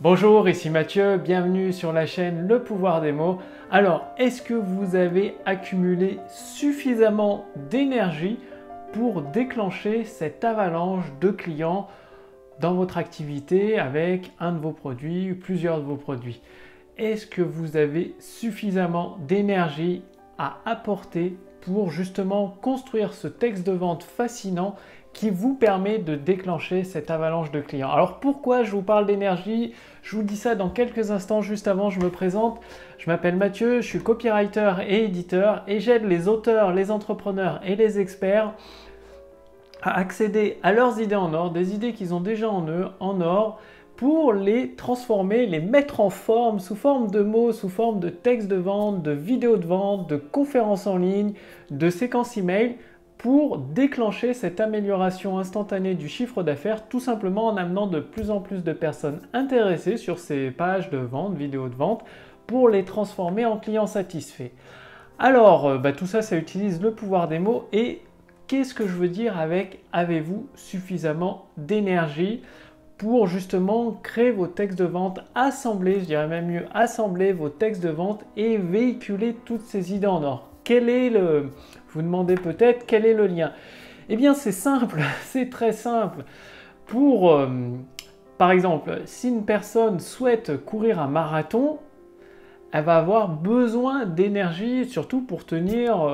Bonjour, ici Mathieu, bienvenue sur la chaîne Le Pouvoir des mots. Alors, est-ce que vous avez accumulé suffisamment d'énergie pour déclencher cette avalanche de clients dans votre activité avec un de vos produits ou plusieurs de vos produits? Est-ce que vous avez suffisamment d'énergie à apporter pour justement construire ce texte de vente fascinant qui vous permet de déclencher cette avalanche de clients? Alors pourquoi je vous parle d'énergie? Je vous dis ça dans quelques instants. Juste avant, je me présente. Je m'appelle Mathieu, je suis copywriter et éditeur et j'aide les auteurs, les entrepreneurs et les experts à accéder à leurs idées en or, des idées qu'ils ont déjà en eux, en or, pour les transformer, les mettre en forme, sous forme de mots, sous forme de textes de vente, de vidéos de vente, de conférences en ligne, de séquences email, pour déclencher cette amélioration instantanée du chiffre d'affaires, tout simplement en amenant de plus en plus de personnes intéressées sur ces pages de vente, vidéos de vente, pour les transformer en clients satisfaits. Alors, tout ça, ça utilise le pouvoir des mots. Et qu'est-ce que je veux dire avec avez-vous suffisamment d'énergie pour justement créer vos textes de vente, assembler, je dirais même mieux, assembler vos textes de vente et véhiculer toutes ces idées en or? Vous demandez peut-être quel est le lien? Eh bien c'est simple, c'est très simple. Par exemple, si une personne souhaite courir un marathon, elle va avoir besoin d'énergie, surtout pour tenir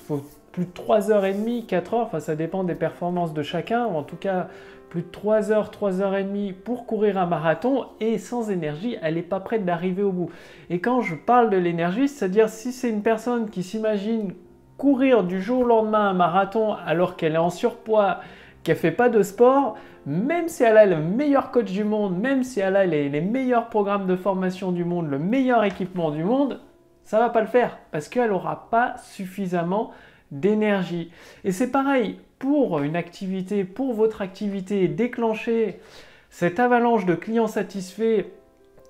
faut plus de 3h30, 4h, enfin ça dépend des performances de chacun, ou en tout cas plus de 3h, 3h30 pour courir un marathon, et sans énergie, elle n'est pas prête d'arriver au bout. Et quand je parle de l'énergie, c'est-à-dire si c'est une personne qui s'imagine courir du jour au lendemain un marathon alors qu'elle est en surpoids, qu'elle ne fait pas de sport, même si elle a le meilleur coach du monde, même si elle a les meilleurs programmes de formation du monde, le meilleur équipement du monde, ça ne va pas le faire parce qu'elle n'aura pas suffisamment d'énergie. Et c'est pareil pour une activité, pour votre activité, déclencher cette avalanche de clients satisfaits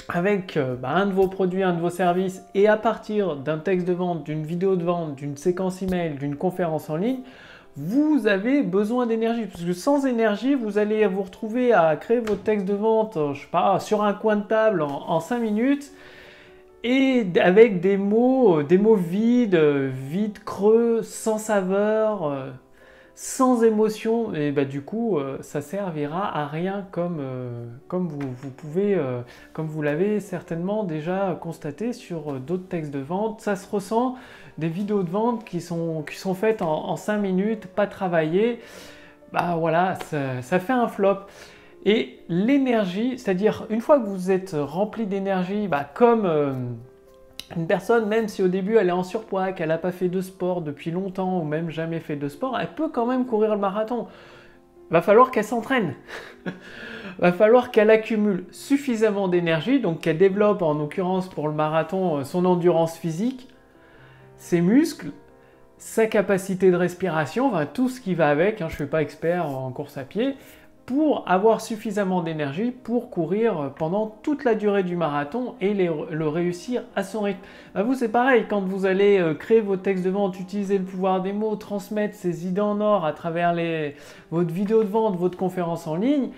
avec un de vos produits, un de vos services, et à partir d'un texte de vente, d'une vidéo de vente, d'une séquence email, d'une conférence en ligne, vous avez besoin d'énergie. Parce que sans énergie, vous allez vous retrouver à créer votre texte de vente, je sais pas, sur un coin de table en 5 minutes, et avec des mots vides, creux, sans saveur, sans émotion, et du coup, ça servira à rien comme vous l'avez certainement déjà constaté sur d'autres textes de vente. Ça se ressent, des vidéos de vente qui sont faites en 5 minutes, pas travaillées, voilà, ça fait un flop. Et l'énergie, c'est-à-dire une fois que vous êtes rempli d'énergie, comme une personne, même si au début elle est en surpoids, qu'elle n'a pas fait de sport depuis longtemps ou même jamais fait de sport, elle peut quand même courir le marathon. Va falloir qu'elle s'entraîne. Va falloir qu'elle accumule suffisamment d'énergie, donc qu'elle développe en l'occurrence pour le marathon son endurance physique, ses muscles, sa capacité de respiration, tout ce qui va avec, je ne suis pas expert en course à pied, pour avoir suffisamment d'énergie pour courir pendant toute la durée du marathon et le réussir à son rythme. Vous, c'est pareil, quand vous allez créer vos textes de vente, utiliser le pouvoir des mots, transmettre ces idées en or à travers votre vidéo de vente, votre conférence en ligne,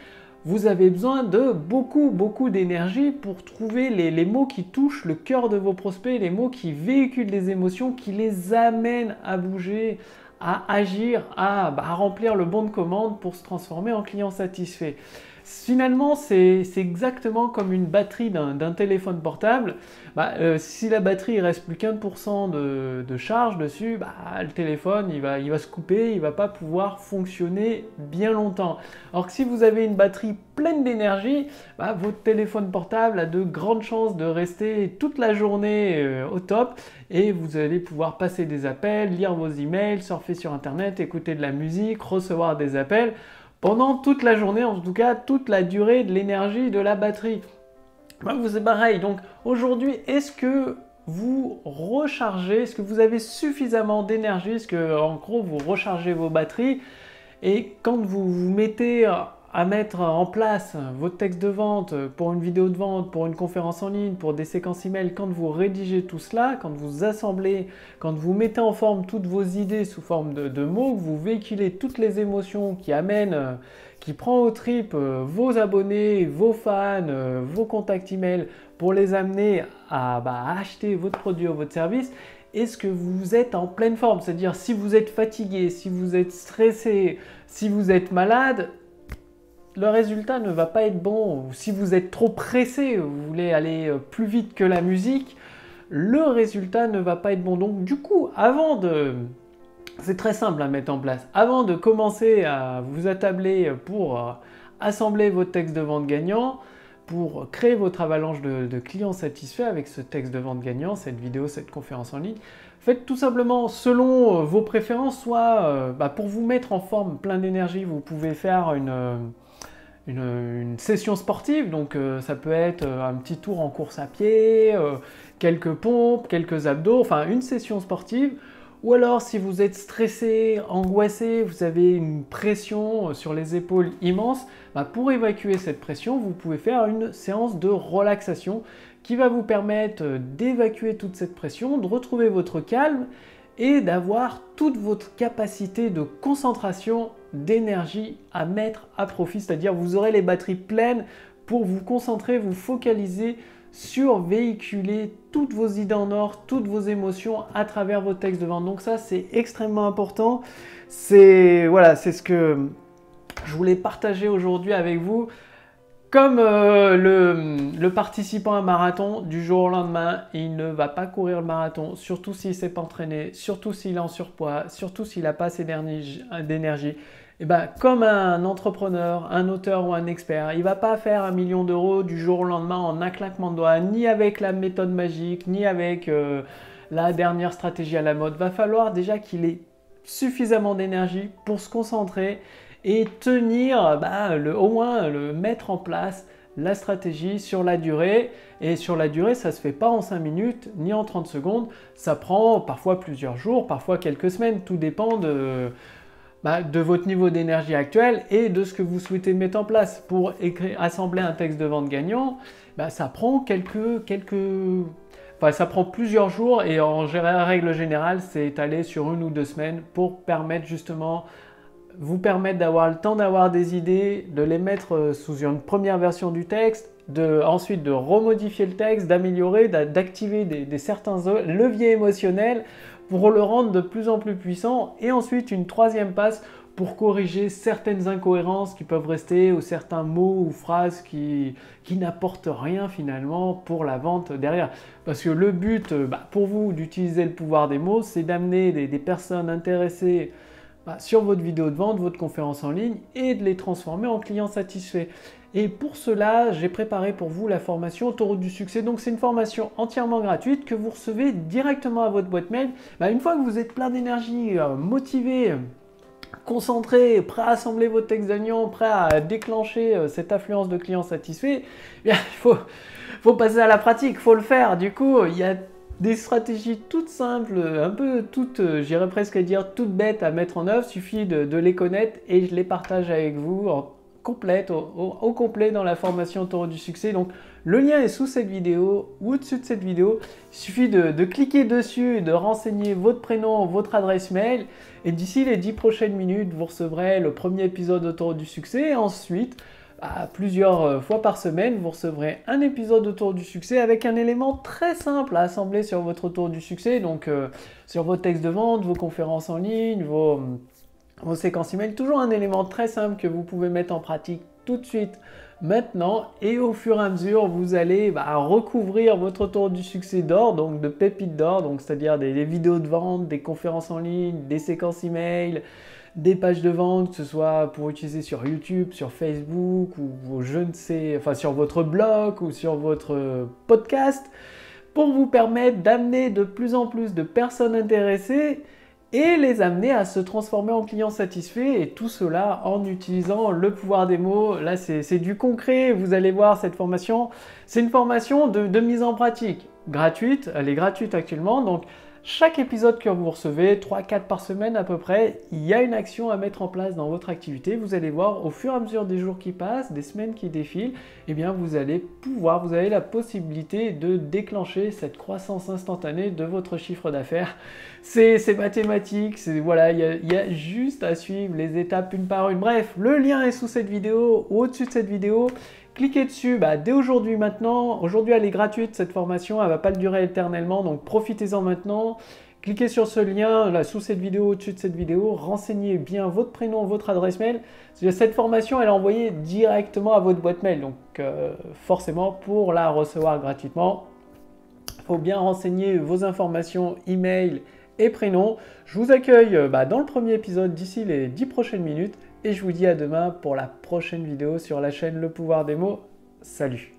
vous avez besoin de beaucoup d'énergie pour trouver les mots qui touchent le cœur de vos prospects, les mots qui véhiculent des émotions, qui les amènent à bouger, à agir, à remplir le bon de commande pour se transformer en client satisfait. Finalement, c'est exactement comme une batterie d'un téléphone portable. Si la batterie ne reste plus qu'1% de charge dessus, le téléphone il va se couper, il ne va pas pouvoir fonctionner bien longtemps. Alors que si vous avez une batterie pleine d'énergie, votre téléphone portable a de grandes chances de rester toute la journée au top, et vous allez pouvoir passer des appels, lire vos emails, surfer sur internet, écouter de la musique, recevoir des appels pendant toute la journée, en tout cas toute la durée de l'énergie de la batterie. C'est pareil. Donc aujourd'hui, est-ce que vous rechargez, est-ce que vous avez suffisamment d'énergie, est-ce que en gros vous rechargez vos batteries, et quand vous vous mettez à mettre en place votre texte de vente pour une vidéo de vente, pour une conférence en ligne, pour des séquences email, quand vous rédigez tout cela, quand vous assemblez, quand vous mettez en forme toutes vos idées sous forme de mots, que vous véhiculez toutes les émotions qui amènent qui prend aux tripes vos abonnés, vos fans, vos contacts email pour les amener à acheter votre produit ou votre service, est-ce que vous êtes en pleine forme? C'est-à-dire si vous êtes fatigué, si vous êtes stressé, si vous êtes malade, le résultat ne va pas être bon. Si vous êtes trop pressé, vous voulez aller plus vite que la musique, le résultat ne va pas être bon. Donc du coup, c'est très simple à mettre en place. Avant de commencer à vous attabler pour assembler votre texte de vente gagnant, pour créer votre avalanche de clients satisfaits avec ce texte de vente gagnant, cette vidéo, cette conférence en ligne, faites tout simplement selon vos préférences, soit pour vous mettre en forme, plein d'énergie, vous pouvez faire une session sportive, donc ça peut être un petit tour en course à pied, quelques pompes, quelques abdos, enfin une session sportive. Ou alors si vous êtes stressé, angoissé, vous avez une pression sur les épaules immense, pour évacuer cette pression, vous pouvez faire une séance de relaxation qui va vous permettre d'évacuer toute cette pression, de retrouver votre calme et d'avoir toute votre capacité de concentration, d'énergie à mettre à profit. C'est-à-dire vous aurez les batteries pleines pour vous concentrer, vous focaliser sur véhiculer toutes vos idées en or, toutes vos émotions à travers vos textes de vente. Donc ça, c'est extrêmement important. C'est ce que je voulais partager aujourd'hui avec vous. Comme le participant à un marathon, du jour au lendemain, il ne va pas courir le marathon, surtout s'il ne s'est pas entraîné, surtout s'il est en surpoids, surtout s'il n'a pas assez d'énergie. Et comme un entrepreneur, un auteur ou un expert, il ne va pas faire 1 million d'euros du jour au lendemain en un claquement de doigts, ni avec la méthode magique, ni avec la dernière stratégie à la mode. Il va falloir déjà qu'il ait suffisamment d'énergie pour se concentrer et tenir, au moins mettre en place la stratégie sur la durée. Et sur la durée, ça ne se fait pas en 5 minutes ni en 30 secondes. Ça prend parfois plusieurs jours, parfois quelques semaines. Tout dépend de votre niveau d'énergie actuel et de ce que vous souhaitez mettre en place. Pour assembler un texte de vente gagnant, ça prend ça prend plusieurs jours et en règle générale, c'est étalé sur 1 ou 2 semaines pour vous permettre d'avoir le temps d'avoir des idées, de les mettre sous une première version du texte, ensuite de remodifier le texte, d'améliorer, d'activer certains leviers émotionnels pour le rendre de plus en plus puissant, et ensuite une troisième passe pour corriger certaines incohérences qui peuvent rester ou certains mots ou phrases qui n'apportent rien finalement pour la vente derrière. Parce que le but pour vous d'utiliser le pouvoir des mots, c'est d'amener des personnes intéressées sur votre vidéo de vente, votre conférence en ligne et de les transformer en clients satisfaits. Et pour cela, j'ai préparé pour vous la formation Autoroute du succès. Donc c'est une formation entièrement gratuite que vous recevez directement à votre boîte mail. Une fois que vous êtes plein d'énergie, motivé, concentré, prêt à assembler votre texte gagnant, prêt à déclencher cette affluence de clients satisfaits, il faut passer à la pratique, il faut le faire. Du coup, il y a des stratégies toutes simples, un peu toutes, j'irais presque à dire toutes bêtes à mettre en œuvre. Il suffit de les connaître et je les partage avec vous au complet dans la formation Autoroute du succès. Donc le lien est sous cette vidéo ou au-dessus de cette vidéo. Il suffit de cliquer dessus et de renseigner votre prénom, votre adresse mail. Et d'ici les 10 prochaines minutes, vous recevrez le premier épisode d'Autoroute du succès. Et ensuite, plusieurs fois par semaine, vous recevrez un épisode Autoroute du succès avec un élément très simple à assembler sur votre Autoroute du succès. Donc sur vos textes de vente, vos conférences en ligne, vos séquences email, toujours un élément très simple que vous pouvez mettre en pratique tout de suite maintenant, et au fur et à mesure vous allez recouvrir votre Autoroute du succès d'or, donc de pépites d'or, donc c'est-à-dire des vidéos de vente, des conférences en ligne, des séquences email, des pages de vente, que ce soit pour utiliser sur YouTube, sur Facebook ou sur votre blog ou sur votre podcast, pour vous permettre d'amener de plus en plus de personnes intéressées et les amener à se transformer en clients satisfaits, et tout cela en utilisant le pouvoir des mots. Là, c'est du concret. Vous allez voir, cette formation, c'est une formation de mise en pratique gratuite. Elle est gratuite actuellement, donc Chaque épisode que vous recevez, 3-4 par semaine à peu près, il y a une action à mettre en place dans votre activité. Vous allez voir au fur et à mesure des jours qui passent, des semaines qui défilent, eh bien vous avez la possibilité de déclencher cette croissance instantanée de votre chiffre d'affaires. C'est mathématique, voilà, il y a juste à suivre les étapes une par une. Bref, le lien est sous cette vidéo ou au-dessus de cette vidéo. Cliquez dessus dès aujourd'hui maintenant. Aujourd'hui, elle est gratuite cette formation, elle ne va pas durer éternellement, donc profitez-en maintenant. Cliquez sur ce lien là sous cette vidéo, au-dessus de cette vidéo. Renseignez bien votre prénom, votre adresse mail. Cette formation, elle est envoyée directement à votre boîte mail, donc forcément pour la recevoir gratuitement, il faut bien renseigner vos informations email et prénom. Je vous accueille dans le premier épisode d'ici les 10 prochaines minutes. Et je vous dis à demain pour la prochaine vidéo sur la chaîne Le Pouvoir des mots. Salut!